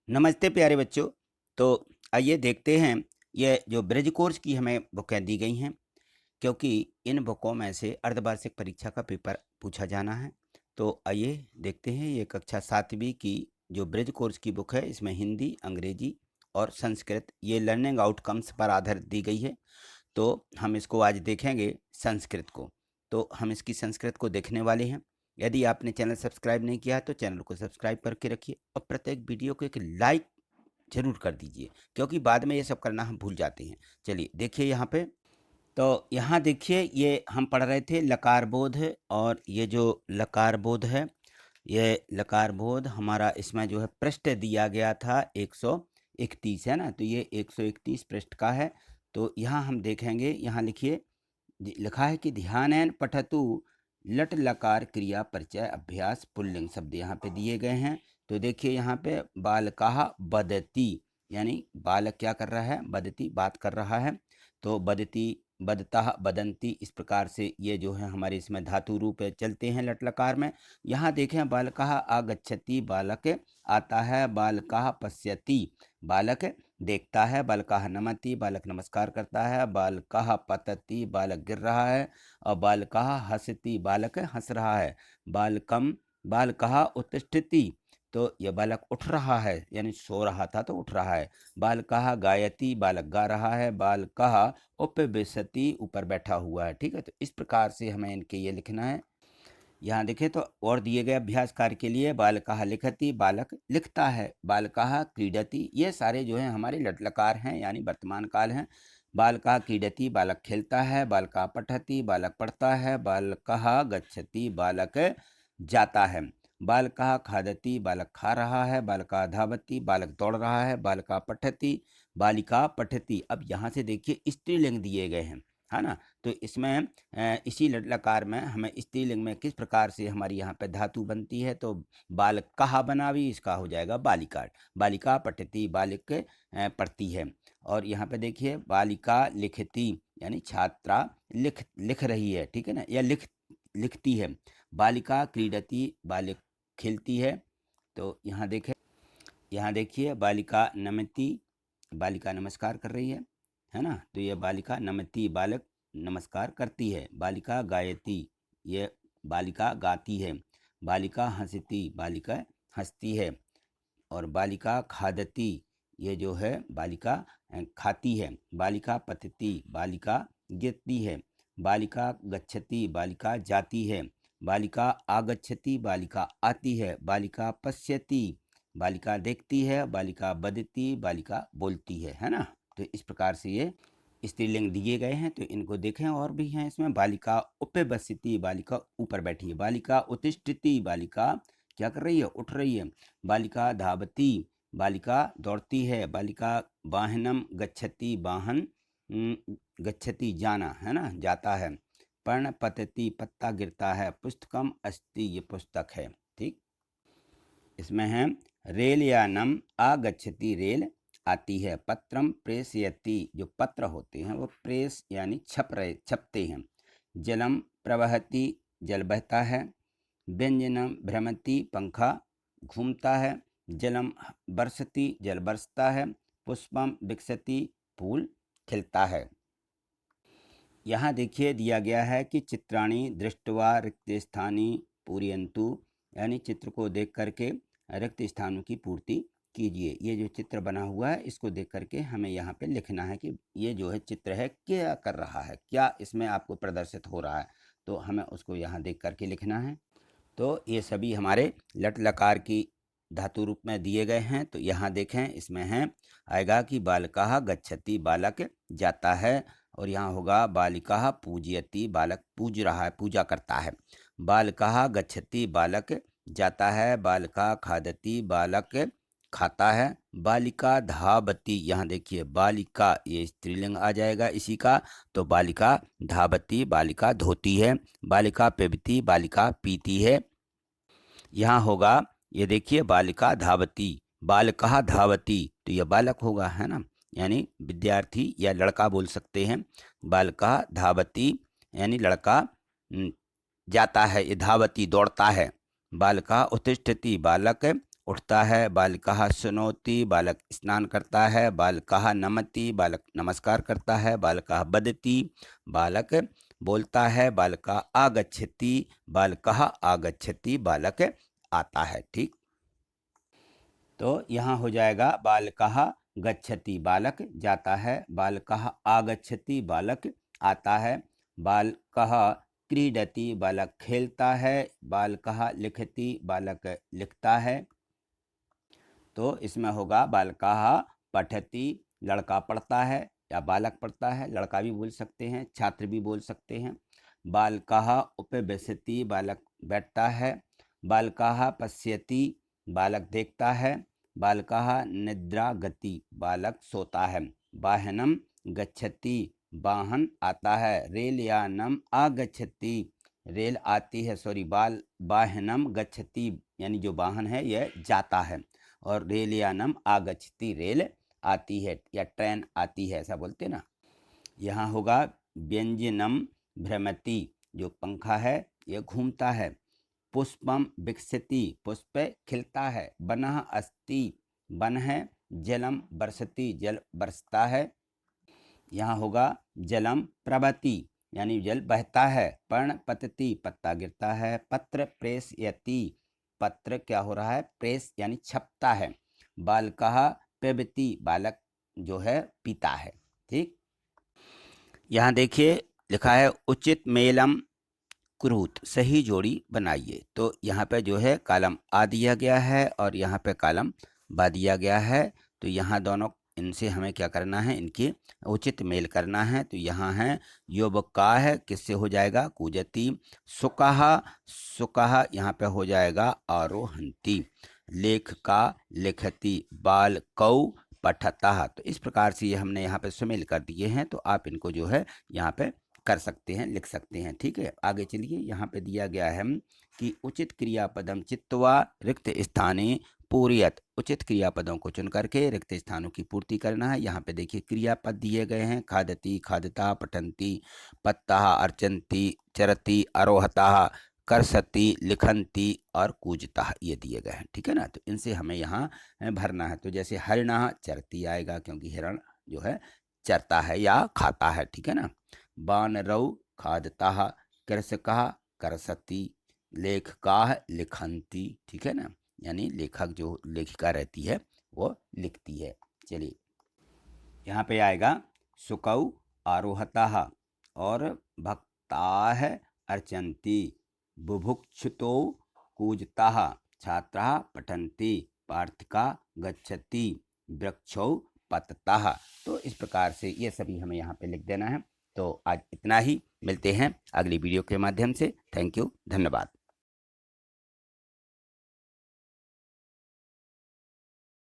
नमस्ते प्यारे बच्चों। तो आइए देखते हैं ये जो ब्रिज कोर्स की हमें बुकें दी गई हैं, क्योंकि इन बुकों में से अर्धवार्षिक परीक्षा का पेपर पूछा जाना है। तो आइए देखते हैं ये कक्षा 7वीं की जो ब्रिज कोर्स की बुक है, इसमें हिंदी, अंग्रेजी और संस्कृत ये लर्निंग आउटकम्स पर आधारित दी गई है। तो हम इसको आज देखेंगे संस्कृत को। तो हम इसकी संस्कृत को देखने वाले हैं। यदि आपने चैनल सब्सक्राइब नहीं किया है तो चैनल को सब्सक्राइब करके रखिए और प्रत्येक वीडियो को एक लाइक ज़रूर कर दीजिए, क्योंकि बाद में ये सब करना हम भूल जाते हैं। चलिए देखिए यहाँ पे। तो यहाँ देखिए ये हम पढ़ रहे थे लकार बोध है, और ये जो लकार बोध है, ये लकार बोध हमारा इसमें जो है पृष्ठ दिया गया था 131 है ना। तो ये 131 पृष्ठ का है। तो यहाँ हम देखेंगे, यहाँ लिखिए, लिखा है कि ध्यान पठतु लट लकार क्रिया परिचय अभ्यास पुल्लिंग शब्द यहाँ पे दिए गए हैं। तो देखिए यहाँ पे बालकाः बदति, यानी बालक क्या कर रहा है, बदति बात कर रहा है। तो बदति, बदतः, बदंती, इस प्रकार से ये जो है हमारे इसमें धातु रूप चलते हैं लट लकार में। यहाँ देखें बालकाः आगच्छति, बालक आता है, बालकाः पश्यति, बालक देखता है, बालकाः नमति, बालक नमस्कार करता है, बालकाः पतति, बालक गिर रहा है, और बालकाः हसति, बालक हंस रहा है, बालकम, बालकाः उत्तिष्ठति, तो यह बालक उठ रहा है, यानी सो रहा था तो उठ रहा है, बालकाः गायति, बालक गा रहा है, बालकाः उपविशति, ऊपर बैठा हुआ है। ठीक है, तो इस प्रकार से हमें इनके ये लिखना है। यहाँ देखें तो और दिए गए अभ्यास कार्य के लिए बालकाः लिखति, बालक लिखता है, बालकाः क्रीडति, ये सारे जो है हमारे लट्लकार हैं, यानी वर्तमान काल हैं। बालकाः क्रीडति, बालक खेलता है, बालकाः पठति, बालक पढ़ता है, बालकाः गच्छति, बालक जाता है, बालकाः खादति, बालक खा रहा है, बालकाः धावति, बालक दौड़ रहा है, बालकाः पठति, बालिका पठति। अब यहाँ से देखिए स्त्रीलिंग दिए गए हैं, है ना। तो इसमें इसी लकार में हमें स्त्रीलिंग में किस प्रकार से हमारी यहाँ पे धातु बनती है, तो बालकाः बना भी, इसका हो जाएगा बालिका, बालिका पठति, बालिक पढ़ती है। और यहाँ पे देखिए बालिका लिखती, यानी छात्रा लिख रही है, ठीक है ना, या लिखती है। बालिका क्रीडति, बालिक खेलती है। तो यहाँ देखिए बालिका नमति, बालिका नमस्कार कर रही है ना। तो यह बालिका नमति, बालक नमस्कार करती है, बालिका गायति, ये बालिका गाती है, बालिका हंसती, बालिका हंसती है, और बालिका खादती, ये जो है बालिका खाती है, बालिका पतती, बालिका गिरती है, बालिका गच्छति, बालिका जाती है, बालिका आगच्छति, बालिका आती है, बालिका पश्यति, बालिका देखती है, बालिका बदती, बालिका बोलती है ना। तो इस प्रकार से ये स्त्रीलिंग दिए गए हैं। तो इनको देखें, और भी हैं इसमें, बालिका उपविशति, बालिका ऊपर बैठी है, बालिका उत्तिष्ठति, बालिका क्या कर रही है, उठ रही है, बालिका धावती, बालिका दौड़ती है, बालिका वाहनम गच्छति, वाहन गच्छति, जाना, है ना, जाता है, पर्ण पतति, पत्ता गिरता है, पुस्तकम अस्ति, ये पुस्तक है। ठीक, इसमें है रेल यानम आगच्छति, रेल आती है, पत्रम प्रेषयति, जो पत्र होते हैं वो प्रेस यानी छपते हैं, जलम प्रवहति, जल बहता है, व्यंजनम भ्रमति, पंखा घूमता है, जलम बरसति, जल बरसता है, पुष्पम विकसति, फूल खिलता है। यहाँ देखिए दिया गया है कि चित्राणी दृष्टवा रिक्त स्थानी पूरयन्तु, यानी चित्र को देख करके रिक्त स्थानों की पूर्ति कीजिए। ये जो चित्र बना हुआ है इसको देख करके हमें यहाँ पे लिखना है कि ये जो है चित्र है क्या कर रहा है, क्या इसमें आपको प्रदर्शित हो रहा है, तो हमें उसको यहाँ देख करके लिखना है। तो ये सभी हमारे लट लकार की धातु रूप में दिए गए हैं। तो यहाँ देखें, इसमें है आएगा कि बालकाः गच्छति, बालक जाता है, और यहाँ होगा बालिकाः पूजयति, बालक पूज रहा है, पूजा करता है, बालकाः गच्छति, बालक जाता है, बालिका खादति, बालक खाता है, बालिका धावति, यहाँ देखिए बालिका ये स्त्रीलिंग आ जाएगा इसी का, तो बालिका धावति, बालिका धोती है, बालिका पिबती, बालिका पीती है। यहाँ होगा ये देखिए बालिका धावती, बालकाः धावति, तो यह बालक होगा, है ना, यानी विद्यार्थी या लड़का बोल सकते हैं। बालकाः धावति यानी लड़का जाता है, ये धावती दौड़ता है, बालकाः उत्तिष्ठति, बालक उठता है, बालकः शृणोति, बालक स्नान करता है, बालकः नमति, बालक नमस्कार करता है, बालकः वदति, बालक बोलता है, बालकः आगच्छति, बालकः आगच्छति, बालक आता है। ठीक, तो यहाँ हो जाएगा बालकः गच्छति, बालक जाता है, बालकः आगच्छति, बालक आता है, बालकः क्रीडति, बालक खेलता है, बालकः लिखति, बालक लिखता है। तो इसमें होगा बालकः पठति, लड़का पढ़ता है या बालक पढ़ता है, लड़का भी बोल सकते हैं, छात्र भी बोल सकते हैं। बालकः उपविशति, बालक बैठता है, बालकः पश्यति, बालक देखता है, बालकः निद्रागति, बालक सोता है, वाहनम गच्छति, वाहन आता है, रेलयानम आगच्छति, रेल आती है, वाहनम गच्छति यानी जो वाहन है यह जाता है, और रेलयानम आगच्छति, रेल आती है या ट्रेन आती है, ऐसा बोलते ना। यहाँ होगा व्यंजनम भ्रमति, जो पंखा है यह घूमता है, पुष्पम विकसति, पुष्प खिलता है, वनः अस्ति, वन है, जलम बरसति, जल बरसता है। यहाँ होगा जलम प्रवति यानी जल बहता है, पर्ण पतति, पत्ता गिरता है, पत्र प्रेषयति, पत्र क्या हो रहा है, प्रेस यानी छपता है, बालकः पिबति, बालक जो है पीता है। ठीक, यहाँ देखिए लिखा है उचित मेलम कुरूत, सही जोड़ी बनाइए। तो यहाँ पे जो है कॉलम आ दिया गया है और यहाँ पे कॉलम बा दिया गया है। तो यहाँ दोनों इनसे हमें क्या करना है, इनकी उचित मेल करना है। तो यहाँ है योबका है, किससे हो जाएगा, कूजति, सुकः, सुकः यहाँ पे हो जाएगा आरोहंती, लेख का लिखति, बालकौ पठतः। तो इस प्रकार से ये हमने यहाँ पे सुमेल कर दिए हैं। तो आप इनको जो है यहाँ पे कर सकते हैं, लिख सकते हैं। ठीक है, आगे चलिए। यहाँ पे दिया गया है कि उचित क्रियापदम चित्वा रिक्त स्थाने पूर्यत, उचित क्रियापदों को चुन करके रिक्त स्थानों की पूर्ति करना है। यहाँ पे देखिए क्रियापद दिए गए हैं, खादति, खादता, पठन्ति, पत्ता, अर्चन्ति, चरति, आरोहता, करसति, लिखन्ति और कूजता, ये दिए गए हैं। ठीक है ना, तो इनसे हमें यहाँ भरना है। तो जैसे हरिणः चरती आएगा, क्योंकि हिरण जो है चरता है या खाता है। ठीक है ना, वानरौ खादतः, कृषकः करसति, लेखकाः लिखन्ति। ठीक है ना, यानी लेखक जो लेखिका रहती है वो लिखती है। चलिए, यहाँ पे आएगा सुकौ आरोहतः और भक्ताः अर्चन्ति, बुभुक्षुतौ कूजतः, छात्राः पठन्ति, पार्थिका गच्छति, वृक्षौ पततः। तो इस प्रकार से ये सभी हमें यहाँ पे लिख देना है। तो आज इतना ही, मिलते हैं अगली वीडियो के माध्यम से। थैंक यू, धन्यवाद।